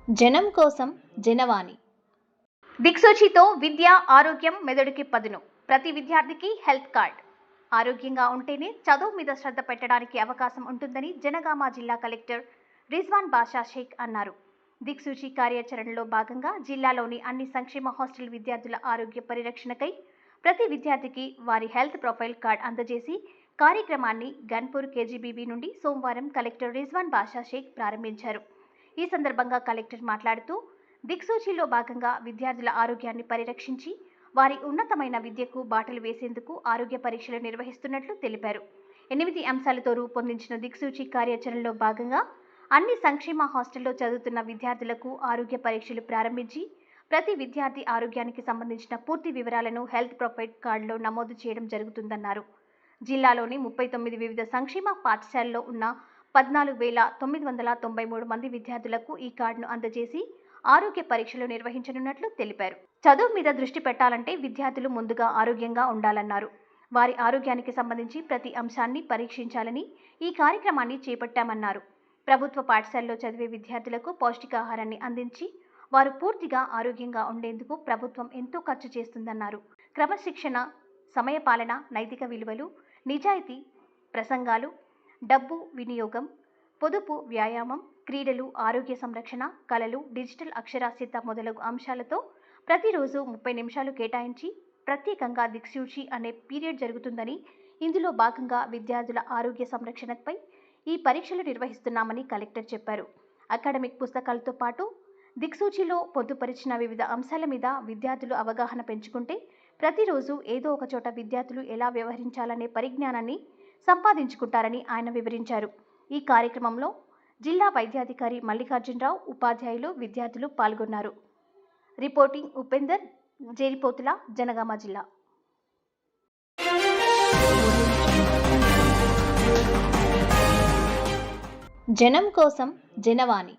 జనం కోసం జనవాణి. దిక్సూచితో విద్య, ఆరోగ్యం మెదడుకి పదును. ప్రతి విద్యార్థికి హెల్త్ కార్డ్. ఆరోగ్యంగా ఉంటేనే చదువు మీద శ్రద్ధ పెట్టడానికి అవకాశం ఉంటుందని జనగామ జిల్లా కలెక్టర్ రిజ్వాన్ బాషా షేక్ అన్నారు. దిక్సూచి కార్యాచరణలో భాగంగా జిల్లాలోని అన్ని సంక్షేమ హాస్టల్ విద్యార్థుల ఆరోగ్య పరిరక్షణకై ప్రతి విద్యార్థికి వారి హెల్త్ ప్రొఫైల్ కార్డ్ అందజేసి కార్యక్రమాన్ని గన్పూర్ కేజీబీబీ నుండి సోమవారం కలెక్టర్ రిజ్వాన్ బాషా షేక్ ప్రారంభించారు. ఈ సందర్భంగా కలెక్టర్ మాట్లాడుతూ దిక్సూచిలో భాగంగా విద్యార్థుల ఆరోగ్యాన్ని పరిరక్షించి వారి ఉన్నతమైన విద్యకు బాటలు వేసేందుకు ఆరోగ్య పరీక్షలు నిర్వహిస్తున్నట్లు తెలిపారు. 8 అంశాలతో రూపొందించిన దిక్సూచి కార్యాచరణలో భాగంగా అన్ని సంక్షేమ హాస్టల్లో చదువుతున్న విద్యార్థులకు ఆరోగ్య పరీక్షలు ప్రారంభించి ప్రతి విద్యార్థి ఆరోగ్యానికి సంబంధించిన పూర్తి వివరాలను హెల్త్ ప్రొఫైల్ కార్డులో నమోదు చేయడం జరుగుతుందన్నారు. జిల్లాలోని 39 వివిధ సంక్షేమ పాఠశాలల్లో ఉన్న 14,993 మంది విద్యార్థులకు ఈ కార్డును అందజేసి ఆరోగ్య పరీక్షలు నిర్వహించనున్నట్లు తెలిపారు. చదువు మీద దృష్టి పెట్టాలంటే విద్యార్థులు ముందుగా ఆరోగ్యంగా ఉండాలన్నారు. వారి ఆరోగ్యానికి సంబంధించి ప్రతి అంశాన్ని పరీక్షించాలని ఈ కార్యక్రమాన్ని చేపట్టామన్నారు. ప్రభుత్వ పాఠశాలలో చదివే విద్యార్థులకు పౌష్టికాహారాన్ని అందించి వారు పూర్తిగా ఆరోగ్యంగా ఉండేందుకు ప్రభుత్వం ఎంతో ఖర్చు చేస్తుందన్నారు. క్రమశిక్షణ, సమయపాలన, నైతిక విలువలు, నిజాయితీ, ప్రసంగాలు, డబ్బు వినియోగం, పొదుపు, వ్యాయామం, క్రీడలు, ఆరోగ్య సంరక్షణ, కళలు, డిజిటల్ అక్షరాస్యత మొదలగు అంశాలతో ప్రతిరోజు 30 నిమిషాలు కేటాయించి ప్రత్యేకంగా దిక్సూచి అనే పీరియడ్ జరుగుతుందని, ఇందులో భాగంగా విద్యార్థుల ఆరోగ్య సంరక్షణపై ఈ పరీక్షలు నిర్వహిస్తున్నామని కలెక్టర్ చెప్పారు. అకాడమిక్ పుస్తకాలతో పాటు దిక్సూచిలో పొందుపరిచిన వివిధ అంశాల మీద విద్యార్థులు అవగాహన పెంచుకుంటే ప్రతిరోజు ఏదో ఒక చోట విద్యార్థులు ఎలా వ్యవహరించాలనే పరిజ్ఞానాన్ని సంపాదించుకుంటారని ఆయన వివరించారు. ఈ కార్యక్రమంలో జిల్లా వైద్యాధికారి మల్లికార్జునరావు, ఉపాధ్యాయులు, విద్యార్థులు పాల్గొన్నారు. రిపోర్టింగ్ ఉపేందర్, జేరిపోతుల, జనగామ జిల్లా. జనం కోసం జనవాణి.